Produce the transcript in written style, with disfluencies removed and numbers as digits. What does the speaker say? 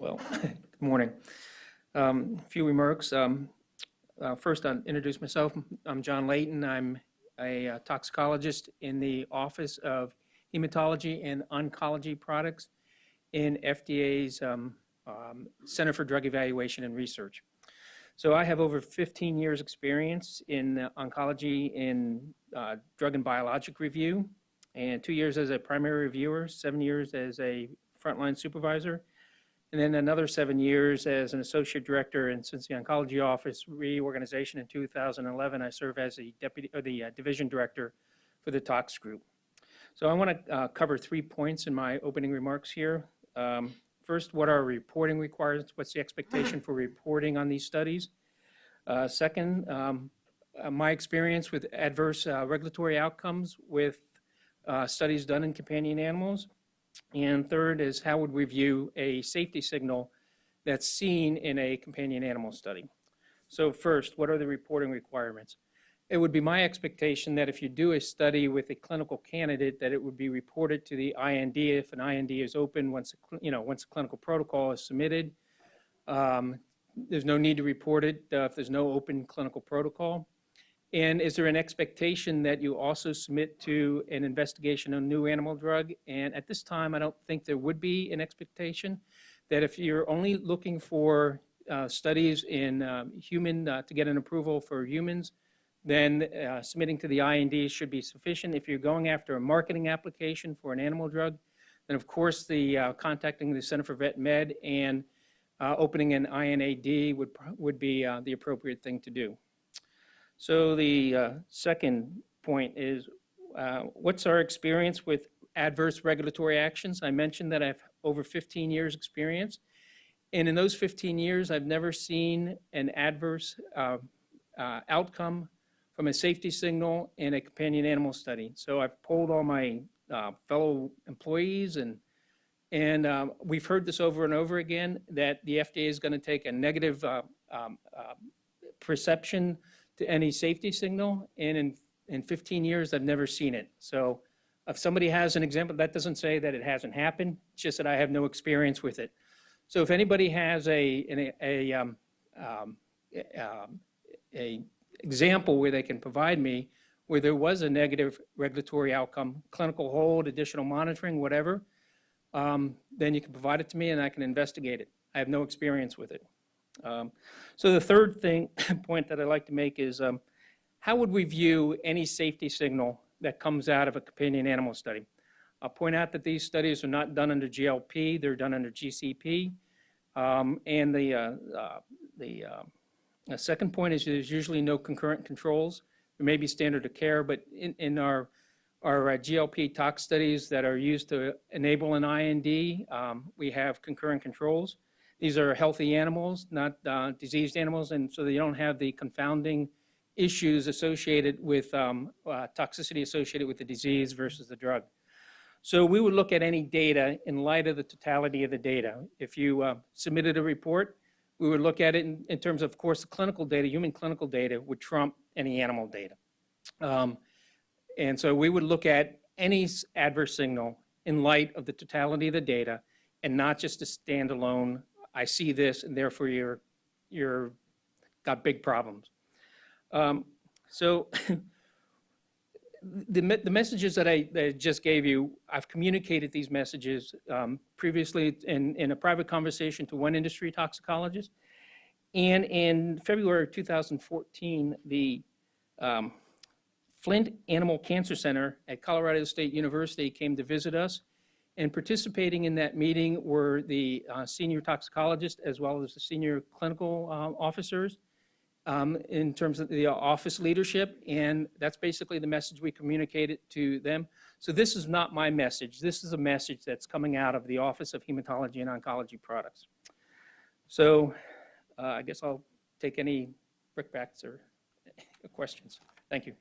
Well, good morning. A few remarks. First, I'll introduce myself. I'm John Leighton. I'm a toxicologist in the Office of Hematology and Oncology Products in FDA's Center for Drug Evaluation and Research. So I have over 15 years experience in oncology in drug and biologic review, and 2 years as a primary reviewer, 7 years as a frontline supervisor, and then another 7 years as an associate director. And since the oncology office reorganization in 2011, I serve as the division director for the tox group. So I want to cover 3 points in my opening remarks here. First, what are reporting requirements? What's the expectation for reporting on these studies? Second, my experience with adverse regulatory outcomes with studies done in companion animals. And third is how would we view a safety signal that's seen in a companion animal study. So first, what are the reporting requirements? It would be my expectation that if you do a study with a clinical candidate, that it would be reported to the IND if an IND is open once a clinical protocol is submitted. There's no need to report it if there's no open clinical protocol. And is there an expectation that you also submit to an investigation on a new animal drug? And at this time, I don't think there would be an expectation that if you're only looking for studies in human to get an approval for humans, then submitting to the IND should be sufficient. If you're going after a marketing application for an animal drug, then of course the contacting the Center for Vet Med and opening an INAD would be the appropriate thing to do. So the second point is, what's our experience with adverse regulatory actions? I mentioned that I have over 15 years experience. And in those 15 years, I've never seen an adverse outcome from a safety signal in a companion animal study. So I've polled all my fellow employees, and we've heard this over and over again, that the FDA is going to take a negative perception to any safety signal, and in 15 years, I've never seen it. So if somebody has an example, that doesn't say that it hasn't happened, it's just that I have no experience with it. So if anybody has a example where they can provide me where there was a negative regulatory outcome, clinical hold, additional monitoring, whatever, then you can provide it to me and I can investigate it. I have no experience with it. So the third point that I'd like to make is, how would we view any safety signal that comes out of a companion animal study? I'll point out that these studies are not done under GLP, they're done under GCP. And the second point is there's usually no concurrent controls. There may be standard of care, but in our GLP tox studies that are used to enable an IND, we have concurrent controls. These are healthy animals, not diseased animals, and so they don't have the confounding issues associated with toxicity associated with the disease versus the drug. So we would look at any data in light of the totality of the data. If you submitted a report, we would look at it in terms of course, the clinical data, human clinical data would trump any animal data. And so we would look at any adverse signal in light of the totality of the data and not just a standalone, I see this and therefore you're got big problems. So the messages that I just gave you, I've communicated these messages previously in a private conversation to one industry toxicologist. And in February of 2014, the Flint Animal Cancer Center at Colorado State University came to visit us. And participating in that meeting were the senior toxicologist as well as the senior clinical officers in terms of the office leadership. And that's basically the message we communicated to them. So this is not my message. This is a message that's coming out of the Office of Hematology and Oncology Products. So I guess I'll take any brickbats or questions. Thank you.